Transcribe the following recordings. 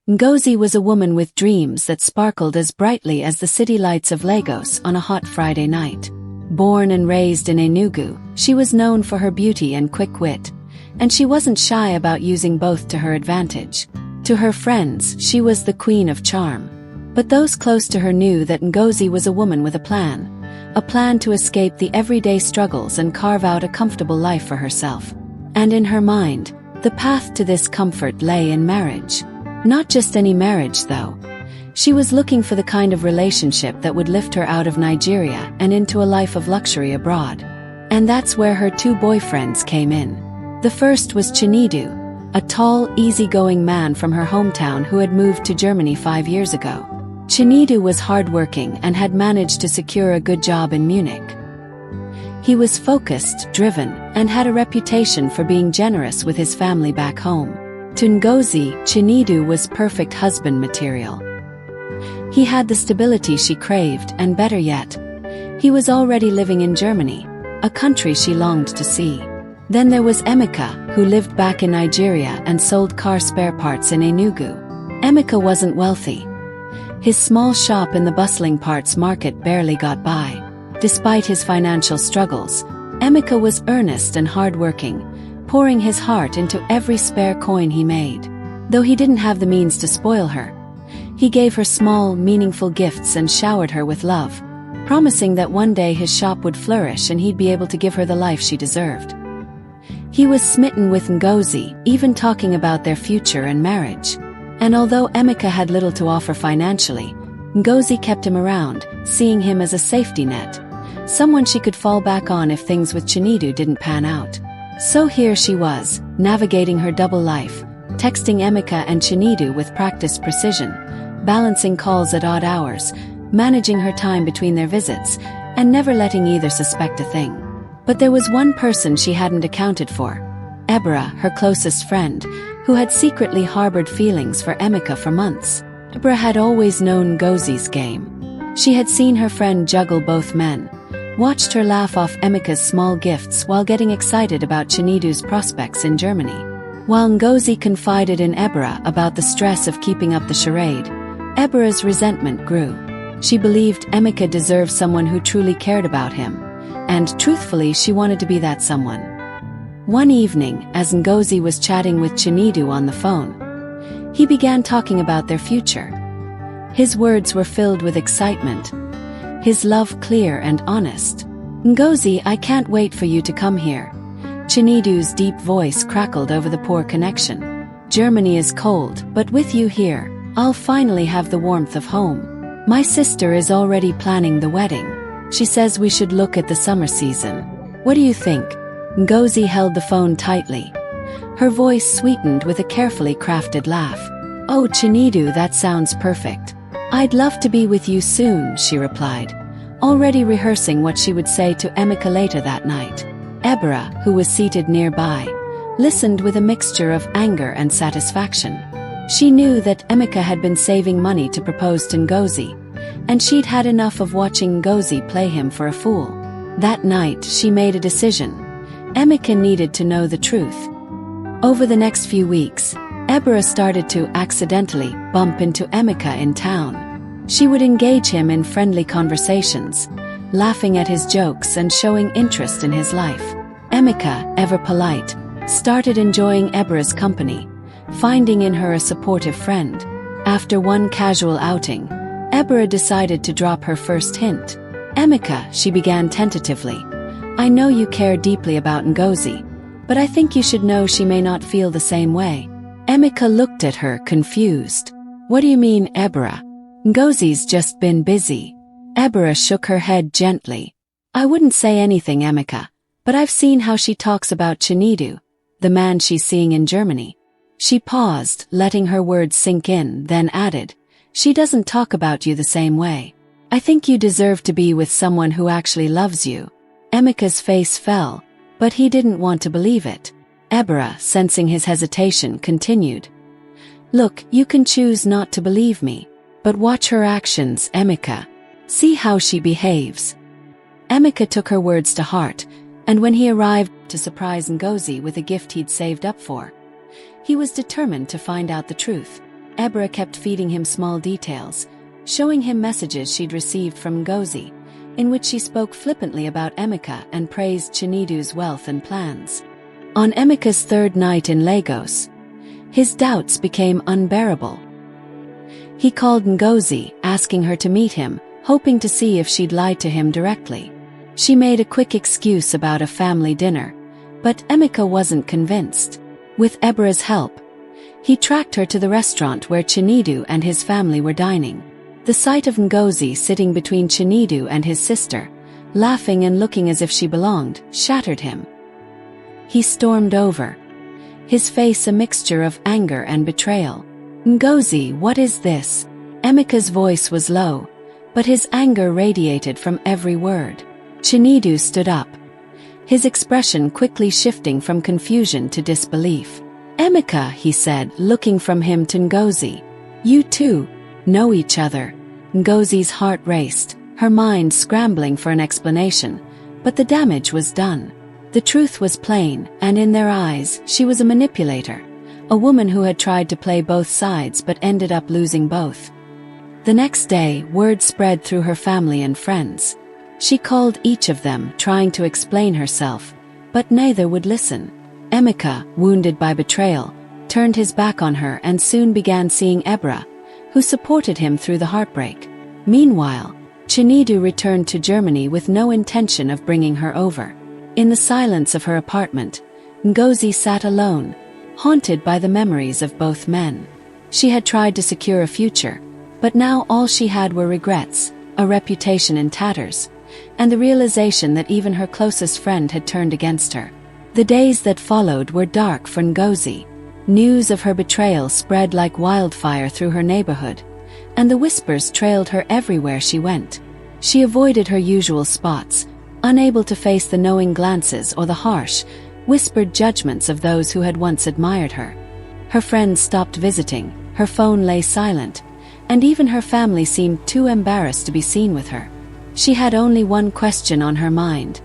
Ngozi was a woman with dreams that sparkled as brightly as the city lights of Lagos on a hot Friday night. Born and raised in Enugu, she was known for her beauty and quick wit, and she wasn't shy about using both to her advantage. To her friends, she was the queen of charm. But those close to her knew that Ngozi was a woman with a plan to escape the everyday struggles and carve out a comfortable life for herself. And in her mind, the path to this comfort lay in marriage. Not just any marriage, though. She was looking for the kind of relationship that would lift her out of Nigeria and into a life of luxury abroad. And that's where her two boyfriends came in. The first was Chinedu, a tall, easygoing man from her hometown who had moved to Germany 5 years ago. Chinedu was hardworking and had managed to secure a good job in Munich. He was focused, driven, and had a reputation for being generous with his family back home. To Ngozi, Chinedu was perfect husband material. He had the stability she craved, and better yet, he was already living in Germany, a country she longed to see. Then there was Emeka, who lived back in Nigeria and sold car spare parts in Enugu. Emeka wasn't wealthy. His small shop in the bustling parts market barely got by. Despite his financial struggles, Emeka was earnest and hardworking, pouring his heart into every spare coin he made. Though he didn't have the means to spoil her, he gave her small, meaningful gifts and showered her with love, promising that one day his shop would flourish and he'd be able to give her the life she deserved. He was smitten with Ngozi, even talking about their future and marriage. And although Emeka had little to offer financially, Ngozi kept him around, seeing him as a safety net, someone she could fall back on if things with Chinedu didn't pan out. So here she was, navigating her double life, texting Emeka and Chinedu with practiced precision, balancing calls at odd hours, managing her time between their visits, and never letting either suspect a thing. But there was one person she hadn't accounted for: Ebra, her closest friend, who had secretly harbored feelings for Emeka for months. Ebra had always known Ngozi's game. She had seen her friend juggle both men, watched her laugh off Emeka's small gifts while getting excited about Chinedu's prospects in Germany. While Ngozi confided in Ebra about the stress of keeping up the charade, Ebra's resentment grew. She believed Emeka deserved someone who truly cared about him, and truthfully she wanted to be that someone. One evening, as Ngozi was chatting with Chinedu on the phone, he began talking about their future. His words were filled with excitement, his love clear and honest. "Ngozi, I can't wait for you to come here." Chinedu's deep voice crackled over the poor connection. "Germany is cold, but with you here, I'll finally have the warmth of home. My sister is already planning the wedding. She says we should look at the summer season. What do you think?" Ngozi held the phone tightly, her voice sweetened with a carefully crafted laugh. "Oh, Chinedu, that sounds perfect. I'd love to be with you soon," she replied, already rehearsing what she would say to Emeka later that night. Ebra, who was seated nearby, listened with a mixture of anger and satisfaction. She knew that Emeka had been saving money to propose to Ngozi, and she'd had enough of watching Ngozi play him for a fool. That night, she made a decision. Emeka needed to know the truth. Over the next few weeks, Ebra started to accidentally bump into Emeka in town. She would engage him in friendly conversations, laughing at his jokes and showing interest in his life. Emeka, ever polite, started enjoying Ebra's company, finding in her a supportive friend. After one casual outing, Ebra decided to drop her first hint. "Emeka," she began tentatively, "I know you care deeply about Ngozi, but I think you should know she may not feel the same way." Emeka looked at her, confused. "What do you mean, Ebra? Ngozi's just been busy." Ebra shook her head gently. "I wouldn't say anything, Emeka, but I've seen how she talks about Chinedu, the man she's seeing in Germany." She paused, letting her words sink in, then added, "She doesn't talk about you the same way. I think you deserve to be with someone who actually loves you." Emeka's face fell, but he didn't want to believe it. Ebra, sensing his hesitation, continued, "Look, you can choose not to believe me, but watch her actions, Emeka. See how she behaves." Emeka took her words to heart, and when he arrived to surprise Ngozi with a gift he'd saved up for, he was determined to find out the truth. Ebra kept feeding him small details, showing him messages she'd received from Ngozi, in which she spoke flippantly about Emeka and praised Chinedu's wealth and plans. On Emeka's third night in Lagos, his doubts became unbearable. He called Ngozi, asking her to meet him, hoping to see if she'd lied to him directly. She made a quick excuse about a family dinner, but Emeka wasn't convinced. With Ebra's help, he tracked her to the restaurant where Chinedu and his family were dining. The sight of Ngozi sitting between Chinedu and his sister, laughing and looking as if she belonged, shattered him. He stormed over, his face a mixture of anger and betrayal. "Ngozi, what is this?" Emeka's voice was low, but his anger radiated from every word. Chinedu stood up, his expression quickly shifting from confusion to disbelief. "Emeka," he said, looking from him to Ngozi. "You two know each other." Ngozi's heart raced, her mind scrambling for an explanation, but the damage was done. The truth was plain, and in their eyes, she was a manipulator, a woman who had tried to play both sides but ended up losing both. The next day, word spread through her family and friends. She called each of them, trying to explain herself, but neither would listen. Emeka, wounded by betrayal, turned his back on her and soon began seeing Ebra, who supported him through the heartbreak. Meanwhile, Chinedu returned to Germany with no intention of bringing her over. In the silence of her apartment, Ngozi sat alone, haunted by the memories of both men. She had tried to secure a future, but now all she had were regrets, a reputation in tatters, and the realization that even her closest friend had turned against her. The days that followed were dark for Ngozi. News of her betrayal spread like wildfire through her neighborhood, and the whispers trailed her everywhere she went. She avoided her usual spots, unable to face the knowing glances or the harsh, whispered judgments of those who had once admired her. Her friends stopped visiting, her phone lay silent, and even her family seemed too embarrassed to be seen with her. She had only one question on her mind: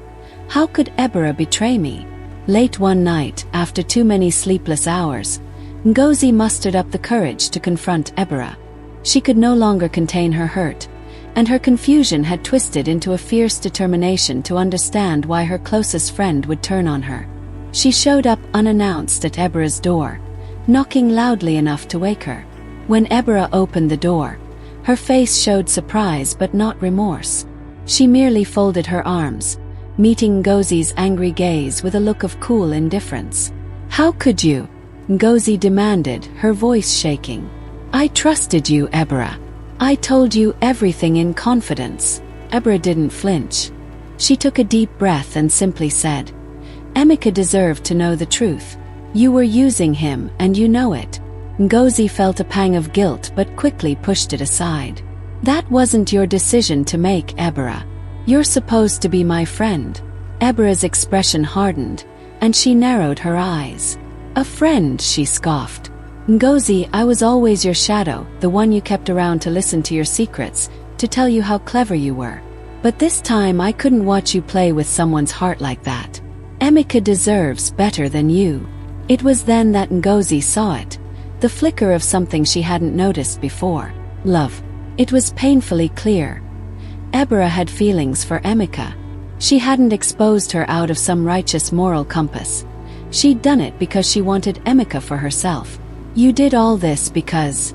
how could Ebra betray me? Late one night, after too many sleepless hours, Ngozi mustered up the courage to confront Ebra. She could no longer contain her hurt, and her confusion had twisted into a fierce determination to understand why her closest friend would turn on her. She showed up unannounced at Ebra's door, knocking loudly enough to wake her. When Ebra opened the door, her face showed surprise but not remorse. She merely folded her arms, meeting Ngozi's angry gaze with a look of cool indifference. "How could you?" Ngozi demanded, her voice shaking. "I trusted you, Ebra. I told you everything in confidence." Ebra didn't flinch. She took a deep breath and simply said, "Emeka deserved to know the truth. You were using him, and you know it." Ngozi felt a pang of guilt but quickly pushed it aside. "That wasn't your decision to make, Ebra. You're supposed to be my friend." Ebra's expression hardened, and she narrowed her eyes. "A friend," she scoffed. "Ngozi, I was always your shadow, the one you kept around to listen to your secrets, to tell you how clever you were. But this time I couldn't watch you play with someone's heart like that. Emeka deserves better than you." It was then that Ngozi saw it, the flicker of something she hadn't noticed before: love. It was painfully clear. Ebra had feelings for Emeka. She hadn't exposed her out of some righteous moral compass. She'd done it because she wanted Emeka for herself. "You did all this because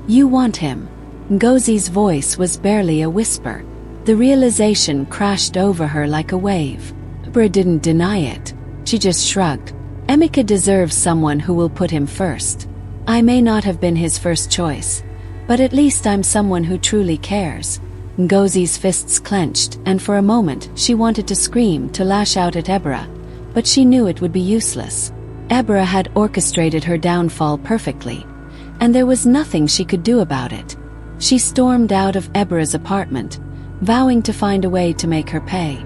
you want him." Ngozi's voice was barely a whisper. The realization crashed over her like a wave. Ebra didn't deny it. She just shrugged. "Emeka deserves someone who will put him first. I may not have been his first choice, but at least I'm someone who truly cares." Ngozi's fists clenched, and for a moment she wanted to scream, to lash out at Ebra, but she knew it would be useless. Ebra had orchestrated her downfall perfectly, and there was nothing she could do about it. She stormed out of Ebra's apartment, vowing to find a way to make her pay.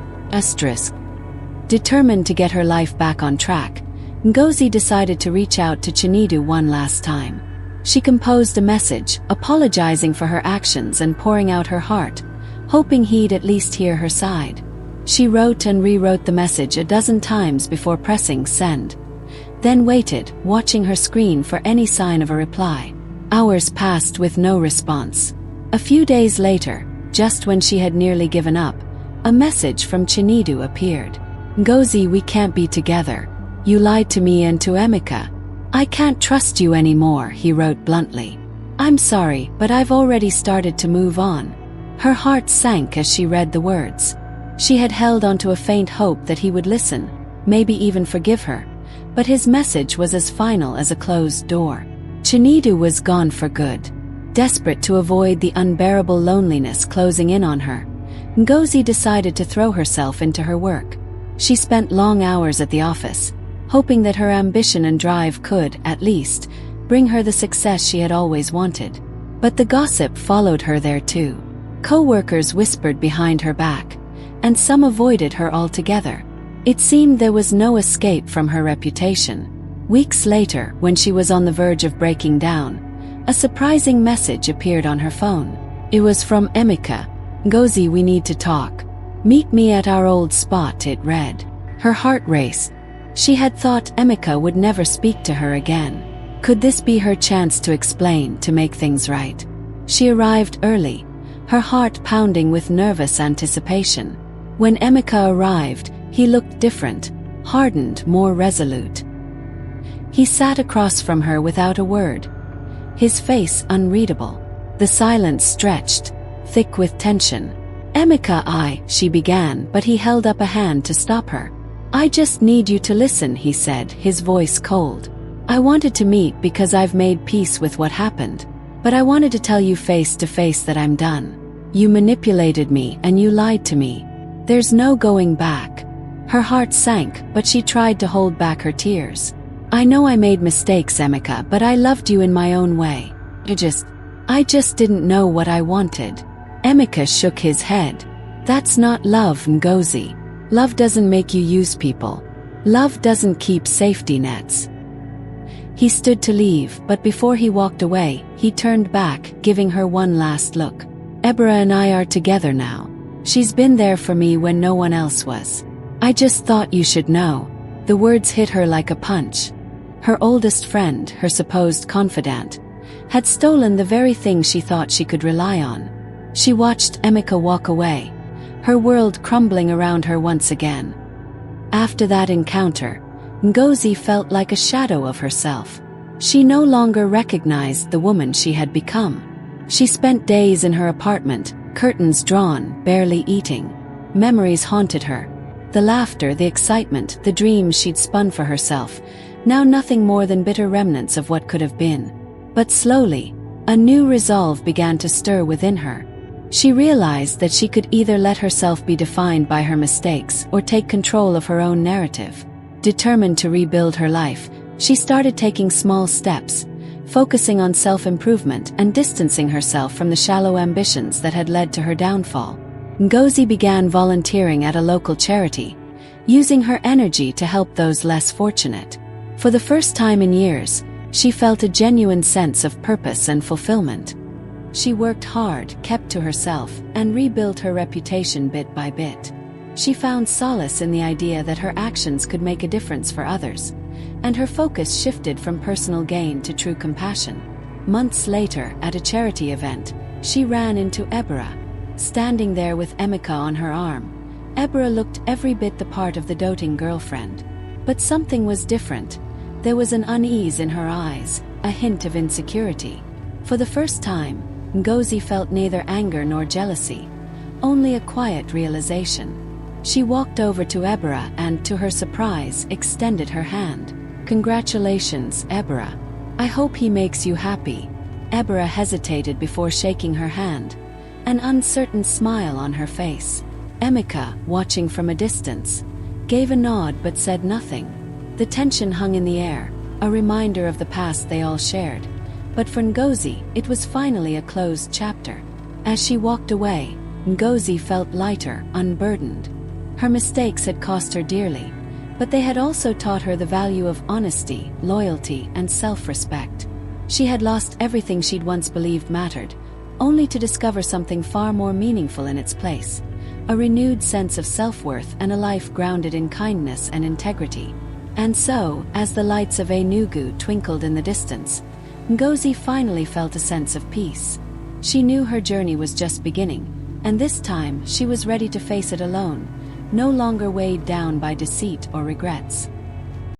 Determined to get her life back on track, Ngozi decided to reach out to Chinedu one last time. She composed a message, apologizing for her actions and pouring out her heart, hoping he'd at least hear her side. She wrote and rewrote the message a dozen times before pressing send, then waited, watching her screen for any sign of a reply. Hours passed with no response. A few days later, just when she had nearly given up, a message from Chinedu appeared. Ngozi, we can't be together. You lied to me and to Emeka. I can't trust you anymore, he wrote bluntly. I'm sorry, but I've already started to move on. Her heart sank as she read the words. She had held onto a faint hope that he would listen, maybe even forgive her, but his message was as final as a closed door. Chinedu was gone for good. Desperate to avoid the unbearable loneliness closing in on her, Ngozi decided to throw herself into her work. She spent long hours at the office, hoping that her ambition and drive could, at least, bring her the success she had always wanted. But the gossip followed her there too. Co-workers whispered behind her back, and some avoided her altogether. It seemed there was no escape from her reputation. Weeks later, when she was on the verge of breaking down, a surprising message appeared on her phone. It was from Emeka. Ngozi, we need to talk. Meet me at our old spot, it read. Her heart raced. She had thought Emeka would never speak to her again. Could this be her chance to explain, to make things right? She arrived early, her heart pounding with nervous anticipation. When Emeka arrived, he looked different, hardened, more resolute. He sat across from her without a word, his face unreadable. The silence stretched, thick with tension. Emeka, she began, but he held up a hand to stop her. I just need you to listen, he said, his voice cold. I wanted to meet because I've made peace with what happened, but I wanted to tell you face to face that I'm done. You manipulated me and you lied to me. There's no going back. Her heart sank, but she tried to hold back her tears. I know I made mistakes, Emeka, but I loved you in my own way. I just didn't know what I wanted. Emeka shook his head. That's not love, Ngozi. Love doesn't make you use people. Love doesn't keep safety nets. He stood to leave, but before he walked away, he turned back, giving her one last look. Ebra and I are together now. She's been there for me when no one else was. I just thought you should know. The words hit her like a punch. Her oldest friend, her supposed confidant, had stolen the very thing she thought she could rely on. She watched Emeka walk away, her world crumbling around her once again. After that encounter, Ngozi felt like a shadow of herself. She no longer recognized the woman she had become. She spent days in her apartment, curtains drawn, barely eating. Memories haunted her. The laughter, the excitement, the dreams she'd spun for herself, now nothing more than bitter remnants of what could have been. But slowly, a new resolve began to stir within her. She realized that she could either let herself be defined by her mistakes or take control of her own narrative. Determined to rebuild her life, she started taking small steps, focusing on self-improvement and distancing herself from the shallow ambitions that had led to her downfall. Ngozi began volunteering at a local charity, using her energy to help those less fortunate. For the first time in years, she felt a genuine sense of purpose and fulfillment. She worked hard, kept to herself, and rebuilt her reputation bit by bit. She found solace in the idea that her actions could make a difference for others, and her focus shifted from personal gain to true compassion. Months later, at a charity event, she ran into Ebra. Standing there with Emeka on her arm, Ebra looked every bit the part of the doting girlfriend. But something was different. There was an unease in her eyes, a hint of insecurity. For the first time, Ngozi felt neither anger nor jealousy, only a quiet realization. She walked over to Ebra and, to her surprise, extended her hand. Congratulations, Ebra. I hope he makes you happy. Ebra hesitated before shaking her hand, an uncertain smile on her face. Emeka, watching from a distance, gave a nod but said nothing. The tension hung in the air, a reminder of the past they all shared. But for Ngozi, it was finally a closed chapter. As she walked away, Ngozi felt lighter, unburdened. Her mistakes had cost her dearly, but they had also taught her the value of honesty, loyalty, and self-respect. She had lost everything she'd once believed mattered, only to discover something far more meaningful in its place. A renewed sense of self-worth and a life grounded in kindness and integrity. And so, as the lights of Enugu twinkled in the distance, Ngozi finally felt a sense of peace. She knew her journey was just beginning, and this time she was ready to face it alone, no longer weighed down by deceit or regrets.